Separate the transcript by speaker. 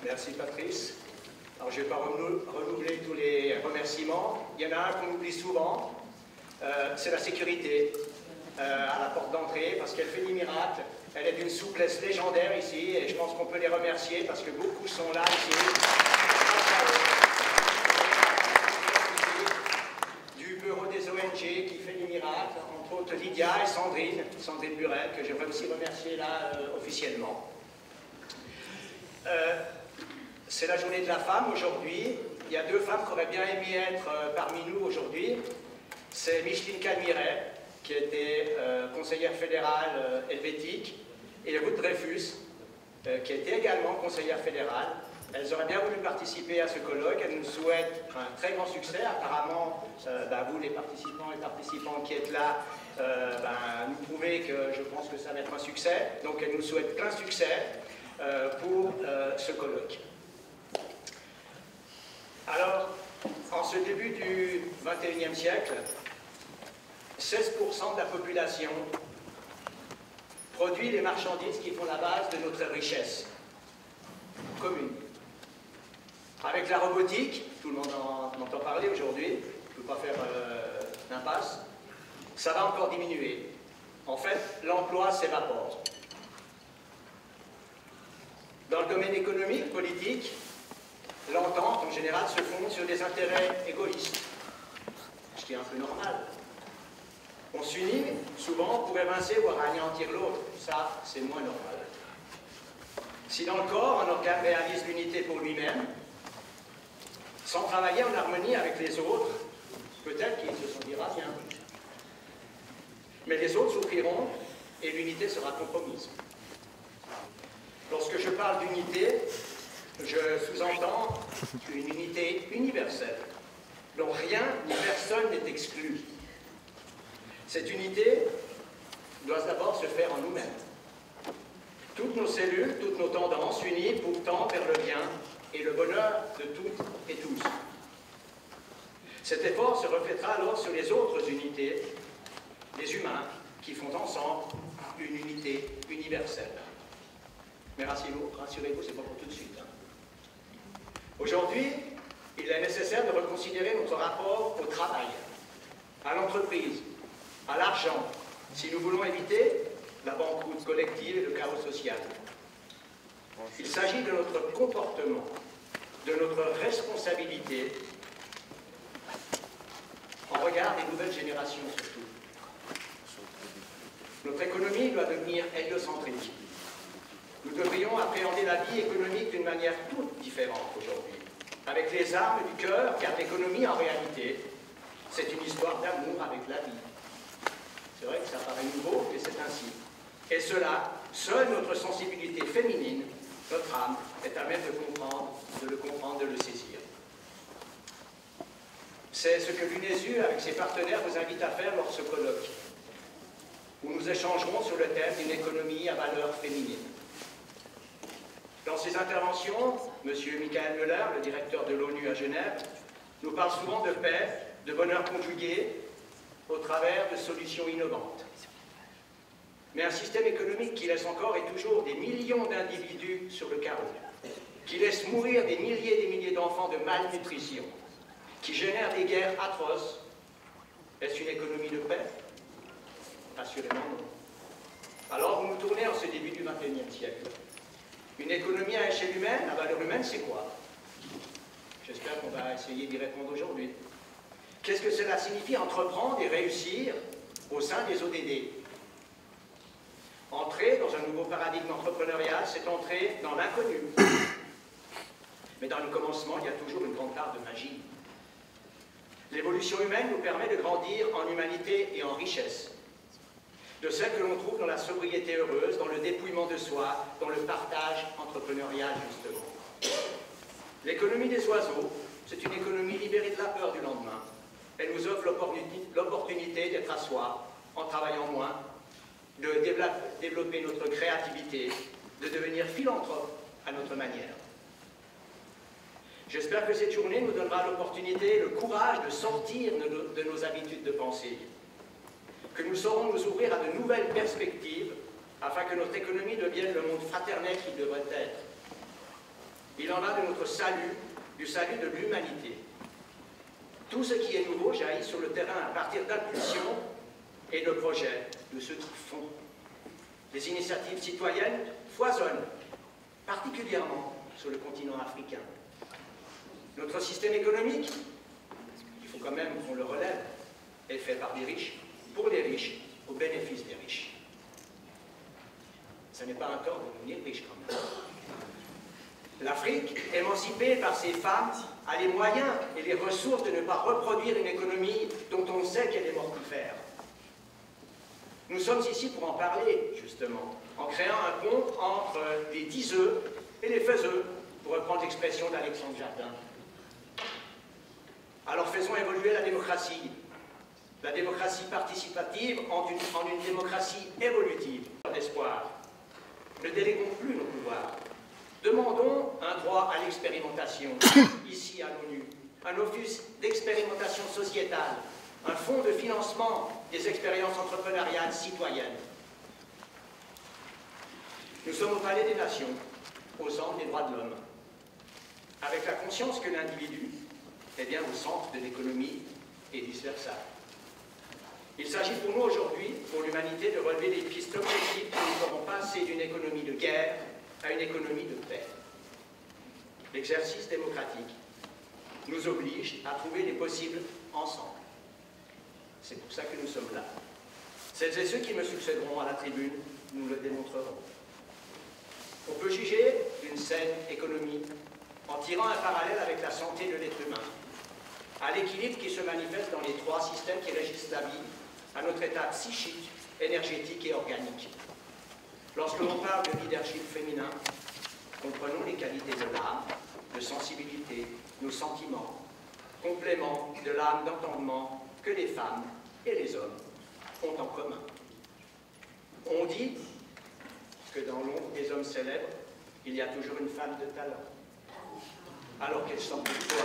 Speaker 1: Merci Patrice. Alors je ne vais pas renouveler tous les remerciements. Il y en a un qu'on oublie souvent, c'est la sécurité à la porte d'entrée, parce qu'elle fait des miracles. Elle est d'une souplesse légendaire ici, et je pense qu'on peut les remercier, parce que beaucoup sont là ici. Du bureau des ONG qui fait des miracles, entre autres Lydia et Sandrine Burel, que j'aimerais aussi remercier là officiellement. C'est la journée de la femme aujourd'hui. Il y a deux femmes qui auraient bien aimé être parmi nous aujourd'hui. C'est Micheline Calmiret, qui était conseillère fédérale helvétique, et Ruth Dreyfus, qui était également conseillère fédérale. Elles auraient bien voulu participer à ce colloque. Elles nous souhaitent un très grand succès. Apparemment, vous, les participants et participantes qui êtes là, nous prouvez que je pense que ça va être un succès. Donc, elles nous souhaitent plein succès pour ce colloque. Alors, en ce début du XXIe siècle, 16% de la population produit les marchandises qui font la base de notre richesse commune. Avec la robotique, tout le monde en entend parler aujourd'hui, je ne peux pas faire d'impasse, ça va encore diminuer. En fait, l'emploi s'évapore. Dans le domaine économique, politique, l'entente en général se fonde sur des intérêts égoïstes, ce qui est un peu normal. On s'unit souvent pour évincer ou anéantir l'autre, ça c'est moins normal. Si dans le corps un organe réalise l'unité pour lui-même, sans travailler en harmonie avec les autres, peut-être qu'il se sentira bien. Mais les autres souffriront et l'unité sera compromise. Lorsque je parle d'unité, je sous-entends une unité universelle, dont rien ni personne n'est exclu. Cette unité doit d'abord se faire en nous-mêmes. Toutes nos cellules, toutes nos tendances unissent pour tendre vers le bien et le bonheur de toutes et tous. Cet effort se reflètera alors sur les autres unités, les humains, qui font ensemble une unité universelle. Mais rassurez-vous, ce n'est pas pour tout de suite. Aujourd'hui, il est nécessaire de reconsidérer notre rapport au travail, à l'entreprise, à l'argent, si nous voulons éviter la banqueroute collective et le chaos social. Il s'agit de notre comportement, de notre responsabilité, en regard des nouvelles générations surtout. Notre économie doit devenir héliocentrique. Nous devrions appréhender la vie économique d'une manière toute différente aujourd'hui, avec les armes du cœur, car l'économie, en réalité, c'est une histoire d'amour avec la vie. C'est vrai que ça paraît nouveau, mais c'est ainsi. Et cela, seule notre sensibilité féminine, notre âme, est à même de le comprendre, de le saisir. C'est ce que l'UNESU, avec ses partenaires, vous invite à faire lors de ce colloque, où nous échangerons sur le thème d'une économie à valeur féminine. Dans ses interventions, M. Michael Müller, le directeur de l'ONU à Genève, nous parle souvent de paix, de bonheur conjugué, au travers de solutions innovantes. Mais un système économique qui laisse encore et toujours des millions d'individus sur le carreau, qui laisse mourir des milliers et des milliers d'enfants de malnutrition, qui génère des guerres atroces, est-ce une économie de paix? Assurément non. Alors vous nous tournez en ce début du XXIe siècle. Une économie à échelle humaine, à valeur humaine, c'est quoi? J'espère qu'on va essayer d'y répondre aujourd'hui. Qu'est-ce que cela signifie entreprendre et réussir au sein des ODD? Entrer dans un nouveau paradigme entrepreneurial, c'est entrer dans l'inconnu. Mais dans le commencement, il y a toujours une grande part de magie. L'évolution humaine nous permet de grandir en humanité et en richesse. De celle que l'on trouve dans la sobriété heureuse, dans le dépouillement de soi, dans le partage entrepreneurial, justement. L'économie des oiseaux, c'est une économie libérée de la peur du lendemain. Elle nous offre l'opportunité d'être à soi, en travaillant moins, de développer notre créativité, de devenir philanthrope à notre manière. J'espère que cette journée nous donnera l'opportunité, le courage de sortir de nos habitudes de pensée, que nous saurons nous ouvrir à de nouvelles perspectives afin que notre économie devienne le monde fraternel qu'il devrait être. Il en va de notre salut, du salut de l'humanité. Tout ce qui est nouveau jaillit sur le terrain à partir d'impulsions et de projets de ceux qui font. Les initiatives citoyennes foisonnent, particulièrement sur le continent africain. Notre système économique, il faut quand même qu'on le relève, est fait par des riches, pour les riches, au bénéfice des riches. Ce n'est pas un tort de devenir riche quand même. L'Afrique, émancipée par ses femmes, a les moyens et les ressources de ne pas reproduire une économie dont on sait qu'elle est mortifère. Nous sommes ici pour en parler, justement, en créant un pont entre les diseux et les faiseux, pour reprendre l'expression d'Alexandre Jardin. Alors faisons évoluer la démocratie participative en une démocratie évolutive d'espoir. Ne déléguons plus nos pouvoirs. Demandons un droit à l'expérimentation, ici à l'ONU, un office d'expérimentation sociétale, un fonds de financement des expériences entrepreneuriales citoyennes. Nous sommes au Palais des Nations, aux anges des droits de l'homme, avec la conscience que l'individu est bien au centre de l'économie et vice-versa. Il s'agit pour nous aujourd'hui, pour l'humanité, de relever des pistes objectives qui nous feront passer d'une économie de guerre à une économie de paix. L'exercice démocratique nous oblige à trouver les possibles ensemble. C'est pour ça que nous sommes là. Celles et ceux qui me succéderont à la tribune, nous le démontrerons. On peut juger d'une saine économie en tirant un parallèle avec la santé de l'être humain, à l'équilibre qui se manifeste dans les trois systèmes qui régissent la vie, à notre état psychique, énergétique et organique. Lorsque l'on parle de leadership féminin, comprenons les qualités de l'âme, de sensibilité, nos sentiments, complément de l'âme d'entendement que les femmes et les hommes ont en commun. On dit que dans l'ombre des hommes célèbres, il y a toujours une femme de talent, alors qu'elle semble plutôt